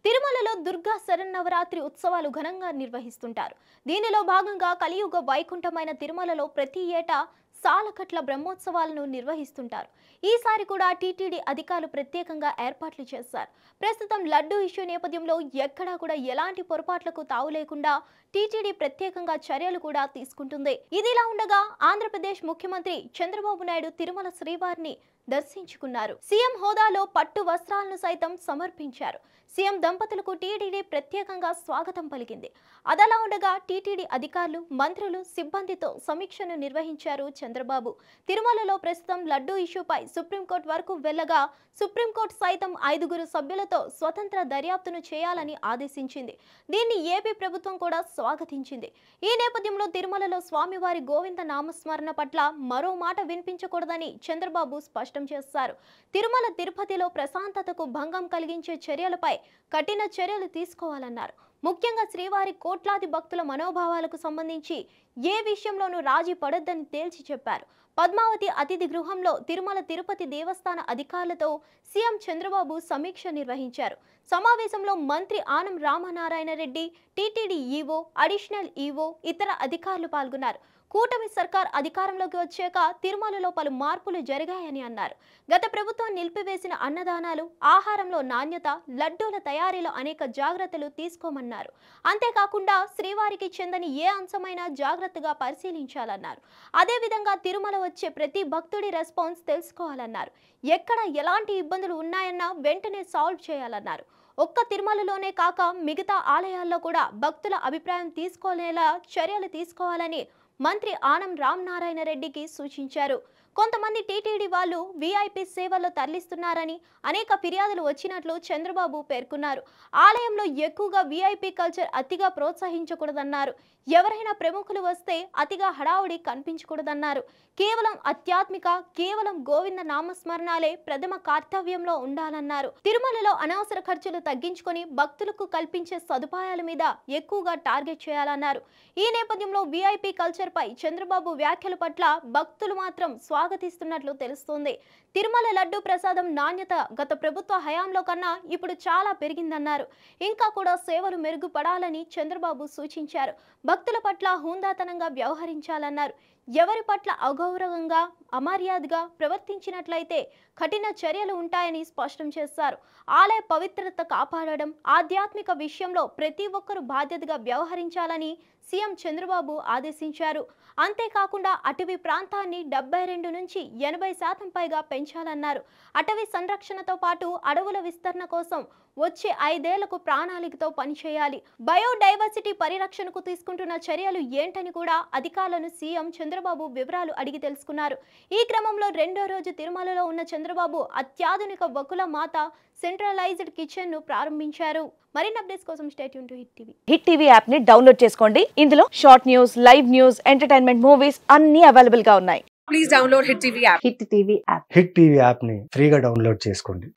తిరుమలలో దుర్గా శరన్నవరాత్రి ఉత్సవాలు ఘనంగా నిర్వహిస్తుంటారు. దీనిలో భాగంగా కలియుగ వైకుంఠమైన తిరుమలలో ప్రతి ఏటా సాలకట్ల బ్రహ్మోత్సవాలను నిర్వహిస్తుంటారు. ఈసారి కూడా టీటీడీ అధికారులు ప్రత్యేకంగా ఏర్పాట్లు చేశారు. ప్రస్తుతం లడ్డు ఇష్యూ నేపథ్యంలో ఎక్కడా కూడా ఎలాంటి పొరపాట్లకు తావు లేకుండా టీటీడీ ప్రత్యేకంగా చర్యలు కూడా తీసుకుంటుంది. ఇదిలా ఉండగా ఆంధ్రప్రదేశ్ ముఖ్యమంత్రి చంద్రబాబు నాయుడు తిరుమల శ్రీవారిని దర్శించుకున్నారు. సీఎం హోదాలో పట్టు వస్త్రాలను సైతం సమర్పించారు. సీఎం దంపతులకు టీటీడీ ప్రత్యేకంగా స్వాగతం పలికింది. అదలా ఉండగా టీటీడీ అధికారులు, మంత్రులు, సిబ్బందితో సమీక్షను నిర్వహించారు చంద్రబాబు. తిరుమలలో ప్రస్తుతం లడ్డూ ఇష్యూపై సుప్రీంకోర్టు వరకు వెళ్లగా సుప్రీంకోర్టు సైతం 5 సభ్యులతో స్వతంత్ర దర్యాప్తును చేయాలని ఆదేశించింది. దీన్ని ఏపీ ప్రభుత్వం కూడా స్వాగతించింది. ఈ నేపథ్యంలో తిరుమలలో స్వామివారి గోవింద నామస్మరణ పట్ల మరో మాట వినిపించకూడదని చంద్రబాబు స్పష్టం చేశారు. తిరుమల తిరుపతిలో ప్రశాంతతకు భంగం కలిగించే చర్యలపై కఠిన చర్యలు తీసుకోవాలన్నారు. ముఖ్యంగా శ్రీవారి కోట్లాది భక్తుల మనోభావాలకు సంబంధించి ఏ విషయంలోనూ రాజీ పడొద్దని తేల్చి చెప్పారు. పద్మావతి అతిథి గృహంలో తిరుమల తిరుపతి దేవస్థాన అధికారులతో సీఎం చంద్రబాబు సమీక్ష నిర్వహించారు. సమావేశంలో మంత్రి Anam Ramanarayana Reddy, TTD EO, additional EO, ఇతర అధికారులు పాల్గొన్నారు. కూటమి సర్కార్ అధికారంలోకి వచ్చాక తిరుమలలో పలు మార్పులు జరిగాయని అన్నారు. గత ప్రభుత్వం నిలిపివేసిన అన్నదానాలు, ఆహారంలో నాణ్యత, లడ్డూల తయారీలో అనేక జాగ్రత్తలు తీసుకోమన్నారు. అంతేకాకుండా శ్రీవారికి చెందని ఏ అంశమైనా జాగ్రత్తగా పరిశీలించాలన్నారు. అదేవిధంగా తిరుమల వచ్చే ప్రతి భక్తుడి రెస్పాన్స్ తెలుసుకోవాలన్నారు. ఎక్కడ ఎలాంటి ఇబ్బందులు ఉన్నాయన్నా వెంటనే సాల్వ్ చేయాలన్నారు. ఒక్క తిరుమలలోనే కాక మిగతా ఆలయాల్లో కూడా భక్తుల అభిప్రాయం తీసుకోలేలా చర్యలు తీసుకోవాలని మంత్రి ఆనం రామనారాయణ రెడ్డికి సూచించారు. కొంతమంది టీటీడీ వాళ్ళు వీఐపీ సేవల్లో తరలిస్తున్నారని అనేక ఫిర్యాదులు వచ్చినట్లు చంద్రబాబు పేర్కొన్నారు. ఆలయంలో ఎక్కువగా వీఐపీ కల్చర్ అతిగా ప్రోత్సహించకూడదన్నారు. ఎవరైనా ప్రముఖులు వస్తే అతిగా హడావుడి కనిపించకూడదన్నారు. కేవలం ఆధ్యాత్మిక, కేవలం గోవింద నామస్మరణాలే ప్రథమ కర్తవ్యంలో ఉండాలన్నారు. తిరుమలలో అనవసర ఖర్చులు తగ్గించుకొని భక్తులకు కల్పించే సదుపాయాల మీద ఎక్కువగా టార్గెట్ చేయాలన్నారు. ఈ నేపథ్యంలో వీఐపీ కల్చర్ పై చంద్రబాబు వ్యాఖ్యల పట్ల భక్తులు మాత్రం స్వాగతిస్తున్నట్లు తెలుస్తోంది. తిరుమల లడ్డు ప్రసాదం నాణ్యత గత ప్రభుత్వ హయాంలో కన్నా ఇప్పుడు చాలా పెరిగిందన్నారు. ఇంకా కూడా సేవలు మెరుగుపడాలని చంద్రబాబు సూచించారు. భక్తుల పట్ల హుందాతనంగా వ్యవహరించాలన్నారు. ఎవరి పట్ల అగౌరవంగా, అమర్యాదగా ప్రవర్తించినట్లయితే కఠిన చర్యలు ఉంటాయని స్పష్టం చేశారు. ఆలయ పవిత్రత కాపాడడం, ఆధ్యాత్మిక విషయంలో ప్రతి ఒక్కరూ బాధ్యతగా వ్యవహరించాలని సీఎం చంద్రబాబు ఆదేశించారు. అంతేకాకుండా అటవీ ప్రాంతాన్ని 72 నుంచి 80% పైగా పెంచాలన్నారు. అటవీ సంరక్షణతో పాటు అడవుల విస్తరణ కోసం వచ్చే 5 ఏళ్లకు ప్రణాళికతో పనిచేయాలి. బయోడైవర్సిటీ పరిరక్షణకు తీసుకుంటున్న చర్యలు ఏంటని కూడా అధికారులను సీఎం చంద్రబాబు వివరాలు అడిగి తెలుసుకున్నారు. ఈ క్రమంలో 2వ రోజు తిరుమలలో ఉన్న చంద్రబాబు అత్యాధునిక వకుల మాత సెంట్రలైజ్డ్ కిచెన్ ను ప్రారంభించారు. మరిన్ని అప్డేట్స్ కోసం stay tune to hit TV. Hit TV app ని డౌన్లోడ్ చేసుకోండి. ఇందులో short news, live news, entertainment movies అన్ని అవైలబుల్ గా ఉన్నాయి. Please download Hit TV app. Hit TV app. Hit TV app ని ఫ్రీగా డౌన్లోడ్ చేసుకోండి.